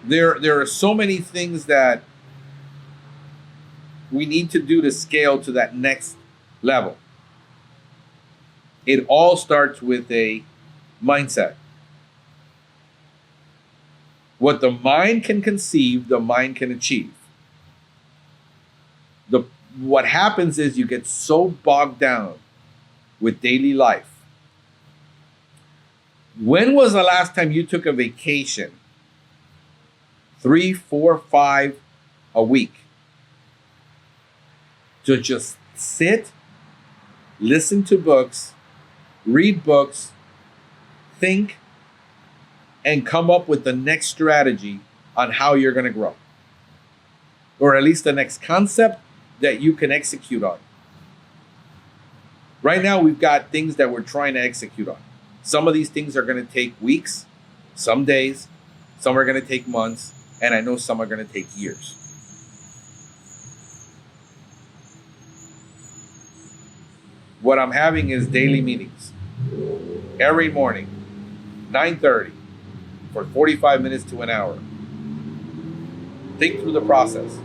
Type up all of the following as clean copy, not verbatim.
There are so many things that we need to do to scale to that next level. It all starts with a mindset. What the mind can conceive, the mind can achieve. What happens is you get so bogged down with daily life. When was the last time you took a vacation? 3, 4, 5 a week to just sit, listen to books, read books, think, and come up with the next strategy on how you're going to grow, or at least the next concept that you can execute on. Right now, we've got things that we're trying to execute on. Some of these things are going to take weeks, some days, some are going to take months, and I know some are going to take years. What I'm having is daily meetings. Every morning, 9:30, for 45 minutes to an hour. Think through the process.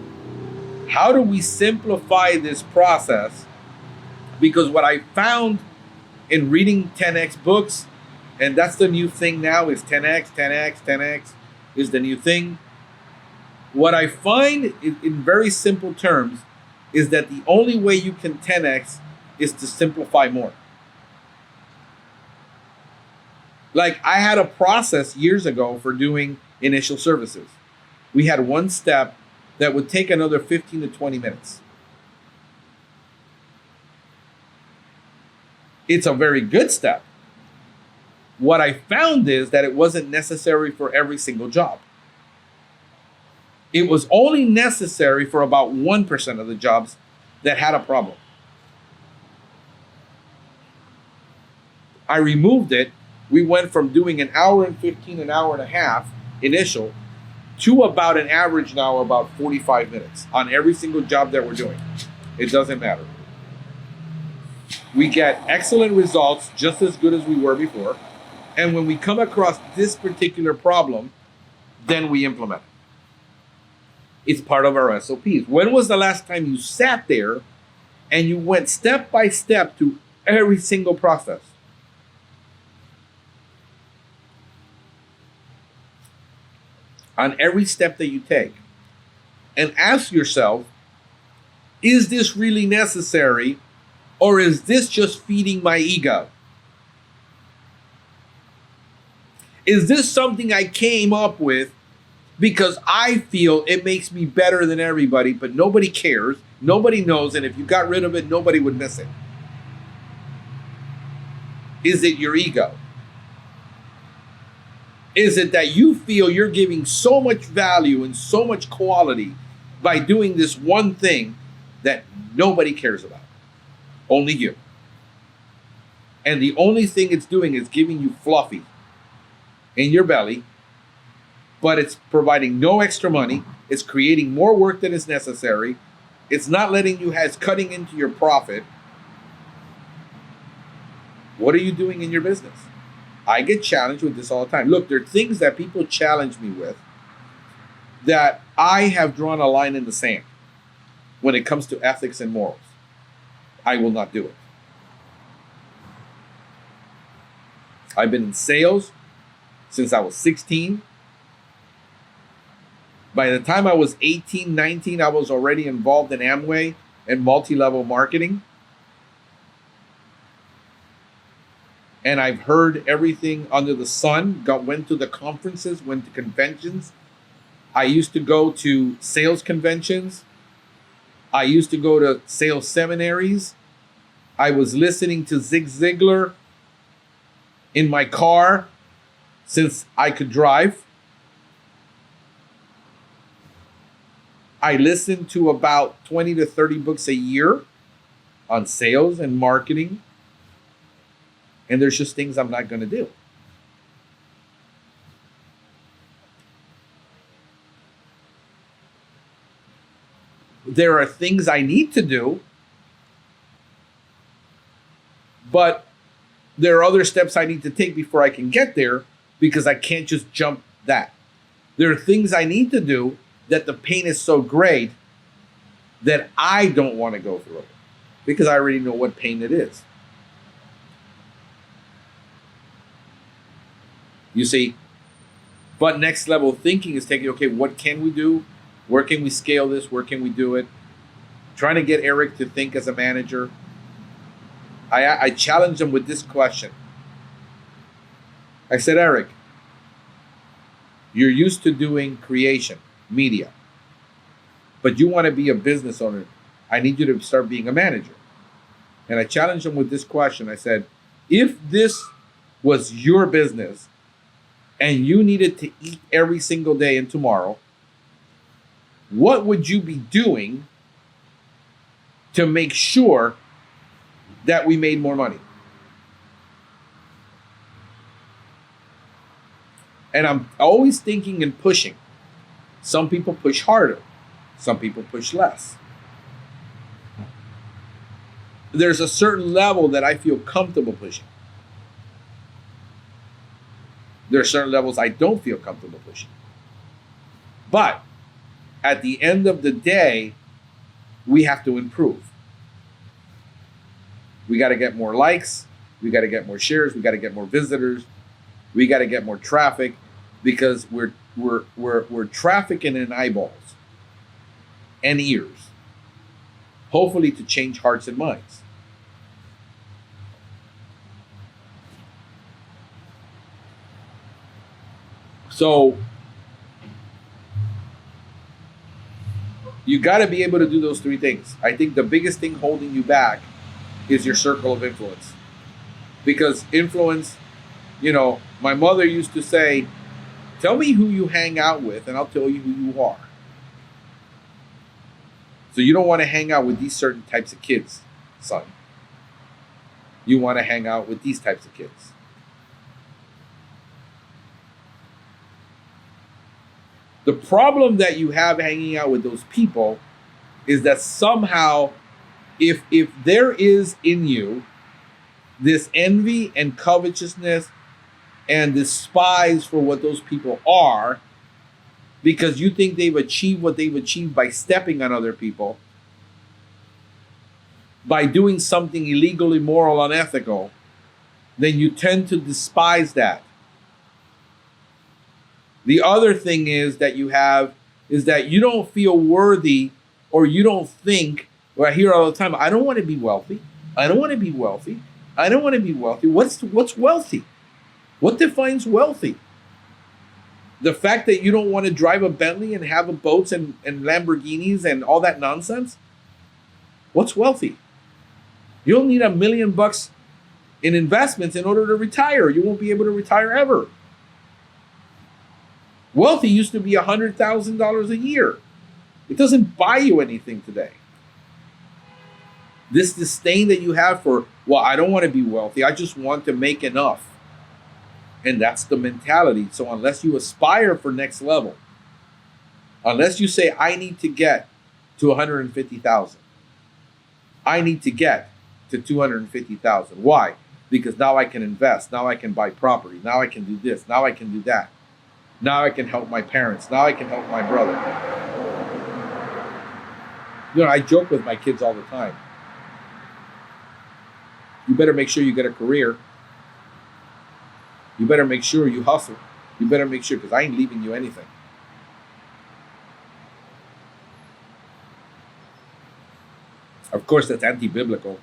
How do we simplify this process? Because what I found in reading 10x books, and that's the new thing now, is 10x, 10x, 10x is the new thing. What I find in very simple terms is that the only way you can 10x is to simplify more. Like, I had a process years ago for doing initial services. We had one step that would take another 15 to 20 minutes. It's a very good step. What I found is that it wasn't necessary for every single job. It was only necessary for about 1% of the jobs that had a problem. I removed it. We went from doing an hour and 15, an hour and a half initial to about an average now, about 45 minutes on every single job that we're doing. It doesn't matter. We get excellent results, just as good as we were before. And when we come across this particular problem, then we implement it. It's part of our SOPs. When was the last time you sat there and you went step by step through every single process? On every step that you take, and ask yourself, is this really necessary, or is this just feeding my ego? Is this something I came up with because I feel it makes me better than everybody, but nobody cares, nobody knows, and if you got rid of it, nobody would miss it? Is it your ego? Is it that you feel you're giving so much value and so much quality by doing this one thing that nobody cares about? Only you. And the only thing it's doing is giving you fluffy in your belly, but it's providing no extra money. It's creating more work than is necessary. It's not letting you, it's cutting into your profit. What are you doing in your business? I get challenged with this all the time. Look, there are things that people challenge me with that I have drawn a line in the sand when it comes to ethics and morals. I will not do it. I've been in sales since I was 16. By the time I was 18, 19, I was already involved in Amway and multi-level marketing. And I've heard everything under the sun, went to the conferences, went to conventions. I used to go to sales conventions. I used to go to sales seminaries. I was listening to Zig Ziglar in my car since I could drive. I listened to about 20 to 30 books a year on sales and marketing. And there's just things I'm not going to do. There are things I need to do, but there are other steps I need to take before I can get there, because I can't just jump that. There are things I need to do that the pain is so great that I don't want to go through it because I already know what pain it is. You see, but next level thinking is taking, okay, what can we do? Where can we scale this? Where can we do it? Trying to get Eric to think as a manager. I challenged him with this question. I said, Eric, you're used to doing creation, media, but you want to be a business owner. I need you to start being a manager. And I challenged him with this question. I said, if this was your business and you needed to eat every single day and tomorrow, what would you be doing to make sure that we made more money? And I'm always thinking and pushing. Some people push harder. Some people push less. There's a certain level that I feel comfortable pushing. There are certain levels I don't feel comfortable pushing. But at the end of the day, we have to improve. We got to get more likes. We got to get more shares. We got to get more visitors. We got to get more traffic, because we're trafficking in eyeballs and ears, hopefully to change hearts and minds. So you got to be able to do those three things. I think the biggest thing holding you back is your circle of influence. Because influence, my mother used to say, tell me who you hang out with and I'll tell you who you are. So you don't want to hang out with these certain types of kids, son. You want to hang out with these types of kids. The problem that you have hanging out with those people is that somehow, if there is in you this envy and covetousness and despise for what those people are, because you think they've achieved what they've achieved by stepping on other people, by doing something illegal, immoral, unethical, then you tend to despise that. The other thing is that you have is that you don't feel worthy, or you don't think, or I hear all the time, I don't want to be wealthy. I don't want to be wealthy. I don't want to be wealthy. What's wealthy? What defines wealthy? The fact that you don't want to drive a Bentley and have a boats and Lamborghinis and all that nonsense? What's wealthy? You'll need $1 million in investments in order to retire. You won't be able to retire ever. Wealthy used to be $100,000 a year. It doesn't buy you anything today. This disdain that you have for, well, I don't want to be wealthy. I just want to make enough. And that's the mentality. So unless you aspire for next level, unless you say, I need to get to 150,000, I need to get to 250,000. Why? Because now I can invest. Now I can buy property. Now I can do this. Now I can do that. Now I can help my parents. Now I can help my brother. I joke with my kids all the time. You better make sure you get a career. You better make sure you hustle. You better make sure, because I ain't leaving you anything. Of course, that's anti-biblical,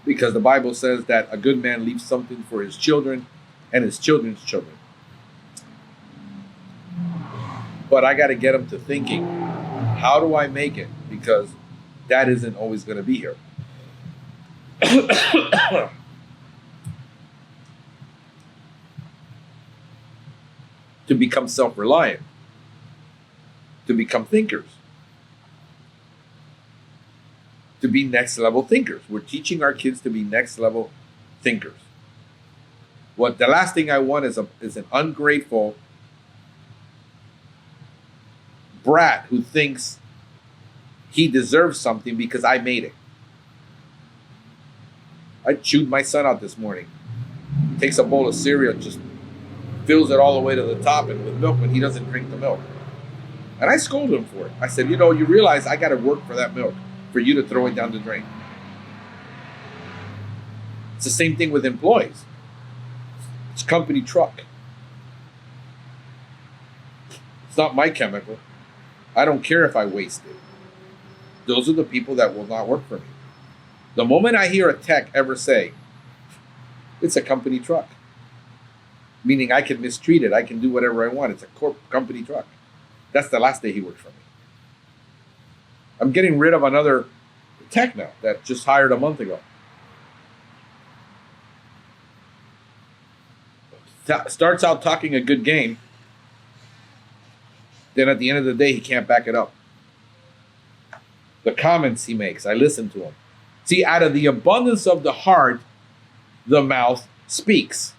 because the Bible says that a good man leaves something for his children and his children's children. But I got to get them to thinking, how do I make it? Because that isn't always going to be here. To become self-reliant, to become thinkers, to be next level thinkers. We're teaching our kids to be next level thinkers. The last thing I want is an ungrateful brat who thinks he deserves something because I made it. I chewed my son out this morning. Takes a bowl of cereal, just fills it all the way to the top and with milk when he doesn't drink the milk. And I scolded him for it. I said, you realize I got to work for that milk for you to throw it down the drain. It's the same thing with employees. It's company truck. It's not my chemical. I don't care if I waste it. Those are the people that will not work for me. The moment I hear a tech ever say, it's a company truck, meaning I can mistreat it, I can do whatever I want, it's a company truck, that's the last day he works for me. I'm getting rid of another tech now that just hired a month ago. Starts out talking a good game, then at the end of the day, he can't back it up. The comments he makes, I listen to him. See, out of the abundance of the heart, the mouth speaks.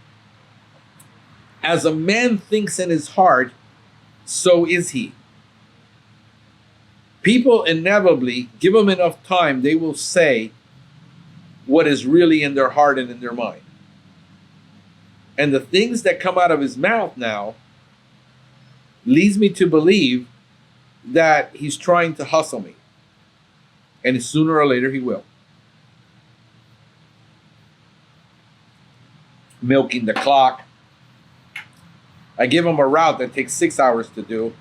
As a man thinks in his heart, so is he. People inevitably, give them enough time, they will say what is really in their heart and in their mind. And the things that come out of his mouth now leads me to believe that he's trying to hustle me. And sooner or later he will. Milking the clock. I give him a route that takes 6 hours to do.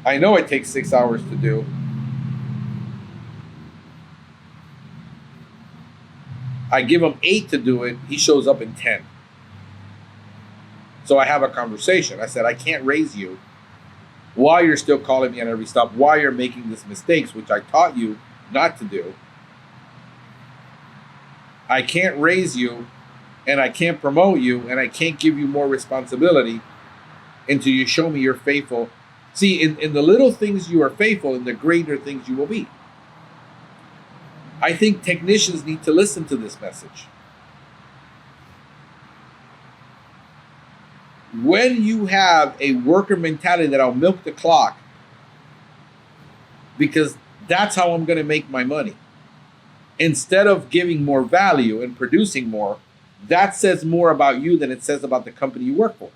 I know it takes 6 hours to do. I give him 8 to do it. He shows up in 10. So I have a conversation. I said, I can't raise you while you're still calling me at every stop, while you're making these mistakes, which I taught you not to do. I can't raise you, and I can't promote you, and I can't give you more responsibility until you show me you're faithful. See, in the little things you are faithful, in the greater things you will be. I think technicians need to listen to this message. When you have a worker mentality that I'll milk the clock because that's how I'm going to make my money, instead of giving more value and producing more, that says more about you than it says about the company you work for.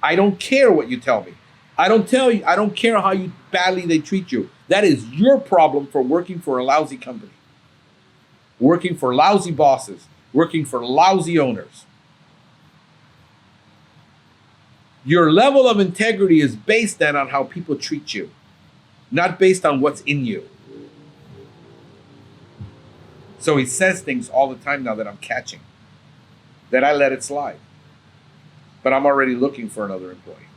I don't care what you tell me. I don't care how badly they treat you. That is your problem for working for a lousy company, working for lousy bosses, working for lousy owners. Your level of integrity is based then on how people treat you, not based on what's in you. So he says things all the time now that I'm catching, that I let it slide. But I'm already looking for another employee.